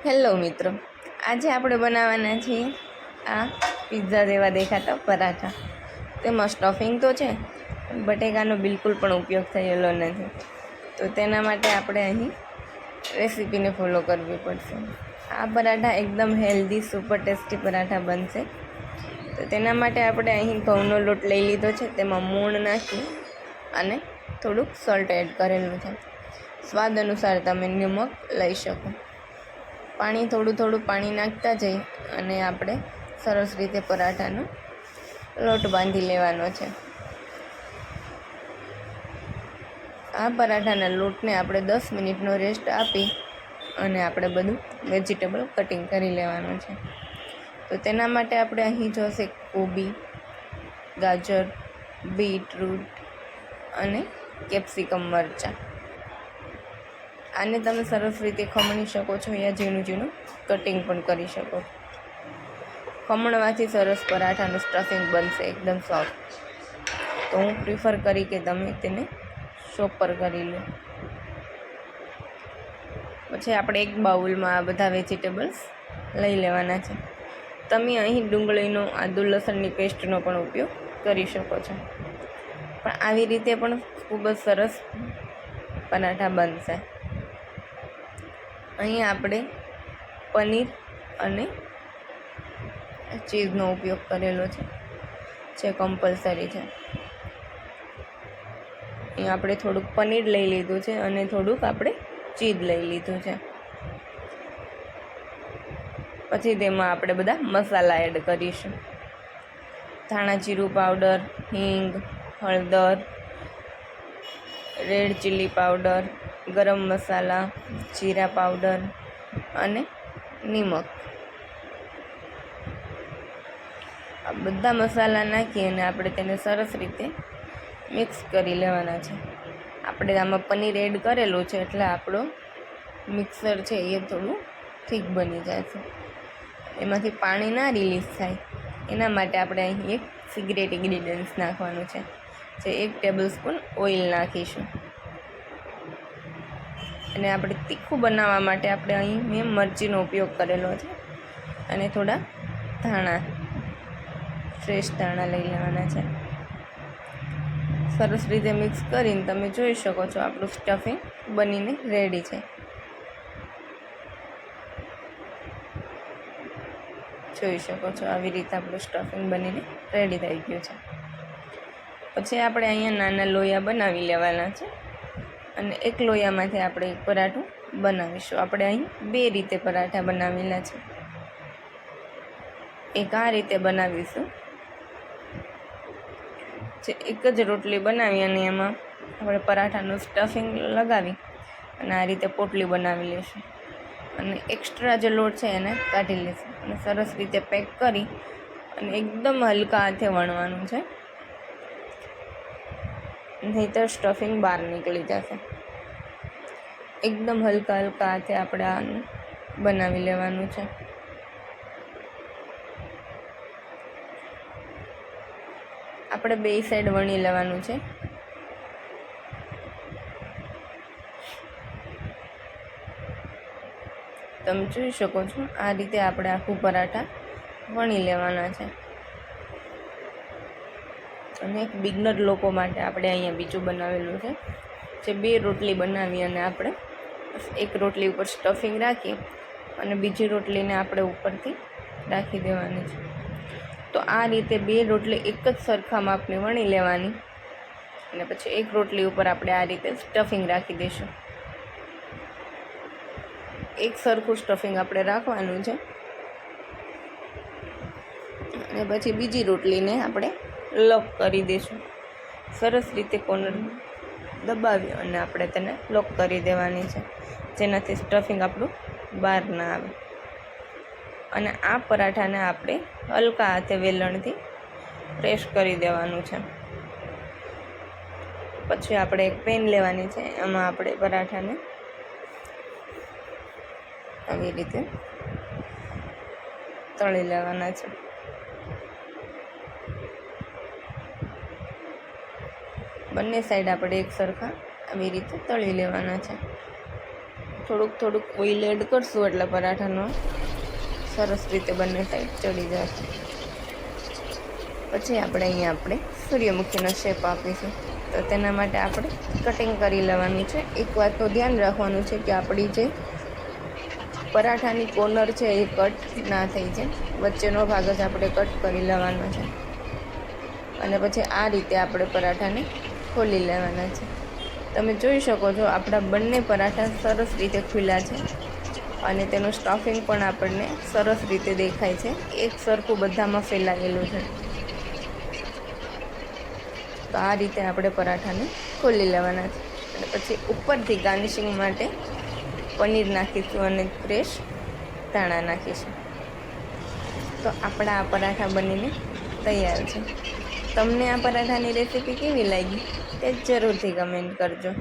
Hello મિત્રો, આજે આપણે બનાવવાના છીએ આ પિઝા જેવા દેખાતા પરાઠા. તેમાં સ્ટફિંગ તો છે, બટેકાનો બિલકુલ પણ ઉપયોગ થયેલો નથી. તો તેના માટે આપણે અહીં રેસીપીને ફોલો કરવી પડશે. આ પરાઠા એકદમ હેલ્ધી સુપર ટેસ્ટી પરાઠા બનશે. તો તેના માટે આપણે અહીં ઘઉંનો લોટ લઈ લીધો છે, તેમાં મૂણ નાખી અને થોડુંક સોલ્ટ એડ કરેલું છે. સ્વાદ અનુસાર તમે નમક લઈ શકો. પાણી થોડું પાણી નાખતા જઈ અને આપણે સરસ રીતે પરાઠાનો લોટ બાંધી લેવાનો છે. આ પરાઠાના લોટને આપણે 10 મિનિટનો રેસ્ટ આપી અને આપણે બધું વેજીટેબલ કટિંગ કરી લેવાનું છે. તો તેના માટે આપણે અહીં જોશે કોબી, ગાજર, બીટરૂટ અને કેપ્સિકમ મરચાં. આને તમે સરસ રીતે ખમણી શકો છો યા ઝીણું કટિંગ પણ કરી શકો. ખમણવાથી સરસ પરાઠાનું સ્ટફિંગ બનશે એકદમ સોફ્ટ. તો હું પ્રિફર કરી કે તમે તેને ચોપર કરી લો. પછી આપણે એક બાઉલમાં આ બધા વેજીટેબલ્સ લઈ લેવાના છે. તમે અહીં ડુંગળીનો, આદુ લસણની પેસ્ટનો પણ ઉપયોગ કરી શકો છો, પણ આવી રીતે પણ ખૂબ જ સરસ પરાઠા બનશે. અહીં આપણે પનીર અને ચીઝનો ઉપયોગ કરેલો છે, જે કમ્પલસરી છે. અહીં આપણે થોડુંક પનીર લઈ લીધું છે અને થોડુંક આપણે ચીઝ લઈ લીધું છે. પછી તેમાં આપણે બધા મસાલા એડ કરીશું. ધાણા જીરું પાવડર, હિંગ, હળદર, રેડ ચીલી પાવડર, ગરમ મસાલા, જીરા પાવડર અને નિમક. આ બધા મસાલા નાખી અને આપણે તેને સરસ રીતે મિક્સ કરી લેવાના છે. આપણે આમાં પનીર એડ કરેલું છે એટલે આપણો મિક્સર છે એ થોડું ઠીક બની જાય છે. એમાંથી પાણી ના રિલીઝ થાય એના માટે આપણે અહીં એક સિક્રેટ ઇન્ગ્રીડિયન્ટ્સ નાખવાનું છે, જે 1 ટેબલ સ્પૂન ઓઇલ નાખીશું. અને આપણે તીખું બનાવવા માટે આપણે અહીં મેં મરચીનો ઉપયોગ કરેલો છે અને થોડા ધાણા, ફ્રેશ ધાણા લઈ લેવાના છે. સરસ રીતે મિક્સ કરીને તમે જોઈ શકો છો આપણું સ્ટફિંગ બનીને રેડી છે. જોઈ શકો છો આવી રીતે આપણું સ્ટફિંગ બનીને રેડી થઈ ગયું છે. પછી આપણે અહીંયા નાના લોયા બનાવી લેવાના છે અને એક લોયામાંથી આપણે એક પરાઠું બનાવીશું. આપણે અહીં 2 રીતે પરાઠા બનાવેલા છે. એક આ રીતે બનાવીશું, જે એક જ રોટલી બનાવી અને એમાં આપણે પરાઠાનું સ્ટફિંગ લગાવી અને આ રીતે પોટલી બનાવી લઈશું. અને એક્સ્ટ્રા જે લોટ છે એને કાઢી લઈશું અને સરસ રીતે પેક કરી અને એકદમ હલકા હાથે વણવાનું છે, નહીંતર સ્ટફિંગ બહાર નીકળી જશે. એકદમ હલકા હાથે આપણે આનું બનાવી લેવાનું છે. આપણે 2 સાઈડ વણી લેવાનું છે. તમે જોઈ શકો છો આ રીતે આપણે આખું પરાઠા વણી લેવાના છે. અને એક બિગનર લોકો માટે આપણે અહીંયા બીજું બનાવેલું છે, જે 2 રોટલી બનાવી અને આપણે એક રોટલી ઉપર સ્ટફિંગ રાખી અને બીજી રોટલીને આપણે ઉપરથી રાખી દેવાની છે. તો આ રીતે 2 રોટલી એક જ સરખા માપની વણી લેવાની અને પછી એક રોટલી ઉપર આપણે આ રીતે સ્ટફિંગ રાખી દઈશું. એક સરખું સ્ટફિંગ આપણે રાખવાનું છે અને પછી બીજી રોટલીને આપણે લોક કરી દઈશું. સરસ રીતે કોર્નર દબાવી અને આપણે તેને લોક કરી દેવાની છે, જેનાથી સ્ટફિંગ આપણું બહાર ના આવે. અને આ પરાઠાને આપણે હલકા હાથે વેલણથી પ્રેસ કરી દેવાનું છે. પછી આપણે એક પેન લેવાની છે, એમાં આપણે પરાઠાને આવી રીતે તળી લેવાના છે. બંને સાઈડ આપણે એક સરખા આવી રીતે તળી લેવાના છે. થોડુંક ઓઇલ એડ કરશું એટલે પરાઠાનો સરસ રીતે બંને સાઈડ ચડી જશે. પછી આપણે સૂર્યમુખીનો શેપ આપીશું. તો તેના માટે આપણે કટિંગ કરી લેવાનું છે. એક વાતનું ધ્યાન રાખવાનું છે કે આપણી જે પરાઠાની કોર્નર છે એ કટ ના થઈ જાય. વચ્ચેનો ભાગ જ આપણે કટ કરી લેવાનો છે. અને પછી આ રીતે આપણે પરાઠાને ખોલી લેવાના છે. તમે જોઈ શકો છો આપણા બંને પરાઠા સરસ રીતે ખુલ્યા છે અને તેનું સ્ટફિંગ પણ આપણને સરસ રીતે દેખાય છે. એક સરખું બધામાં ફેલાયેલું છે. તો આ રીતે આપણે પરાઠાને ખોલી લેવાના છે. અને પછી ઉપરથી ગાર્નિશિંગ માટે પનીર નાખીશું અને ફ્રેશ ધાણા નાખીશું. તો આપણા આ પરાઠા બનીને તૈયાર છે. તમને આ પરાઠાની રેસીપી કેવી લાગી તે જરૂરથી કમેન્ટ કરજો.